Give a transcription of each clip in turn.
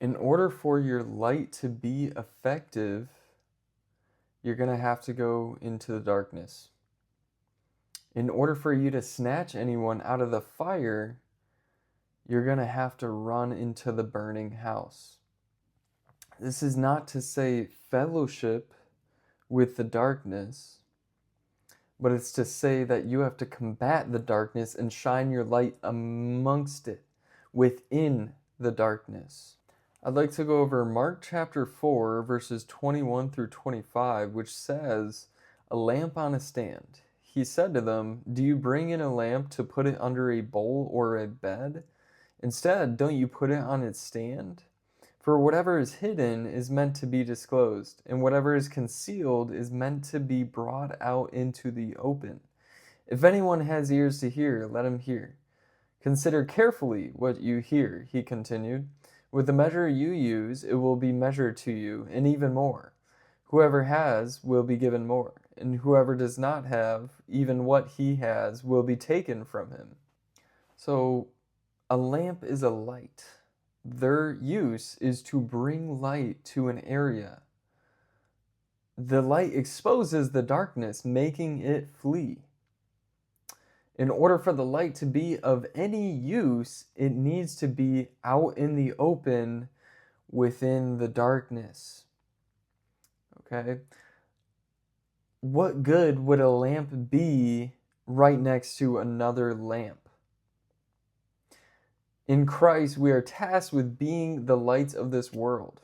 In order for your light to be effective, you're going to have to go into the darkness. In order for you to snatch anyone out of the fire, you're going to have to run into the burning house. This is not to say fellowship with the darkness, but it's to say that you have to combat the darkness and shine your light amongst it, within the darkness. I'd like to go over Mark chapter 4, verses 21 through 25, which says, "A lamp on a stand. He said to them, 'Do you bring in a lamp to put it under a bowl or a bed? Instead, don't you put it on its stand? For whatever is hidden is meant to be disclosed, and whatever is concealed is meant to be brought out into the open. If anyone has ears to hear, let him hear. Consider carefully what you hear,' he continued. 'With the measure you use, it will be measured to you, and even more. Whoever has will be given more, and whoever does not have, even what he has will be taken from him.'" So, a lamp is a light. Their use is to bring light to an area. The light exposes the darkness, making it flee. In order for the light to be of any use, it needs to be out in the open within the darkness. Okay? What good would a lamp be right next to another lamp? In Christ, we are tasked with being the lights of this world.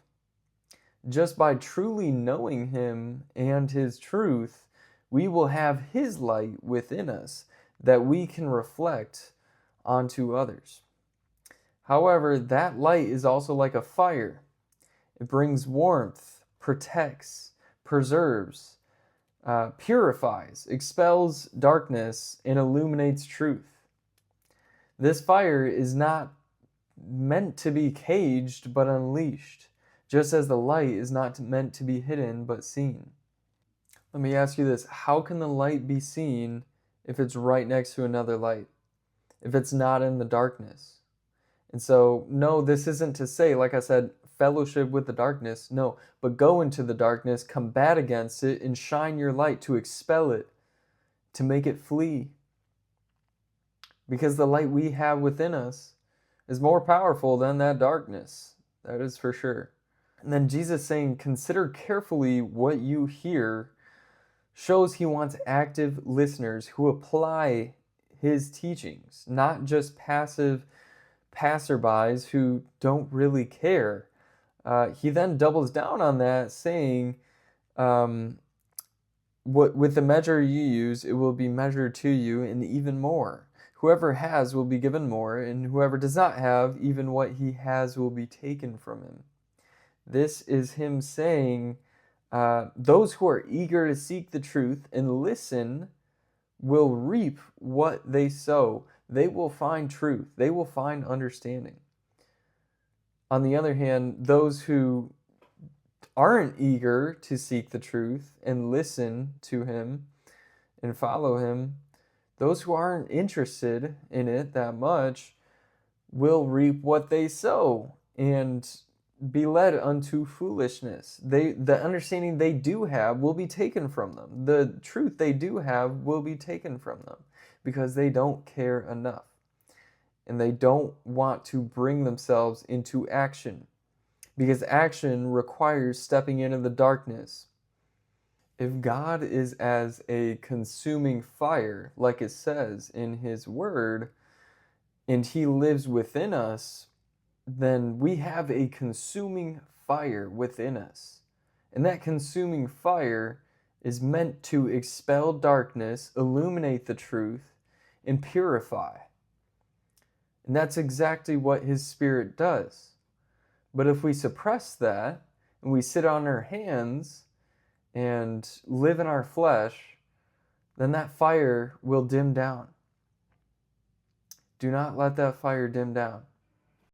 Just by truly knowing Him and His truth, we will have His light within us that we can reflect onto others. However, that light is also like a fire. It brings warmth, protects, preserves, purifies, expels darkness, and illuminates truth. This fire is not meant to be caged but unleashed, just as the light is not meant to be hidden but seen. Let me ask you this: how can the light be seen if it's right next to another light, if it's not in the darkness? And so, no, this isn't to say, like I said, fellowship with the darkness, no, but go into the darkness, combat against it, and shine your light to expel it, to make it flee. Because the light we have within us is more powerful than that darkness. That is for sure. And then Jesus saying, "Consider carefully what you hear," shows He wants active listeners who apply His teachings, not just passive passerbys who don't really care. He then doubles down on that, saying, with the measure you use, it will be measured to you, and even more. Whoever has will be given more, and whoever does not have, even what he has will be taken from him. This is Him saying, those who are eager to seek the truth and listen will reap what they sow. They will find truth. They will find understanding. On the other hand, those who aren't eager to seek the truth and listen to Him and follow Him, those who aren't interested in it that much will reap what they sow and be led unto foolishness. The understanding they do have will be taken from them. The truth they do have will be taken from them because they don't care enough. And they don't want to bring themselves into action, because action requires stepping into the darkness. If God is as a consuming fire, like it says in His Word, and He lives within us, then we have a consuming fire within us. And that consuming fire is meant to expel darkness, illuminate the truth, and purify. And that's exactly what His Spirit does. But if we suppress that, and we sit on our hands and live in our flesh, then that fire will dim down. Do not let that fire dim down.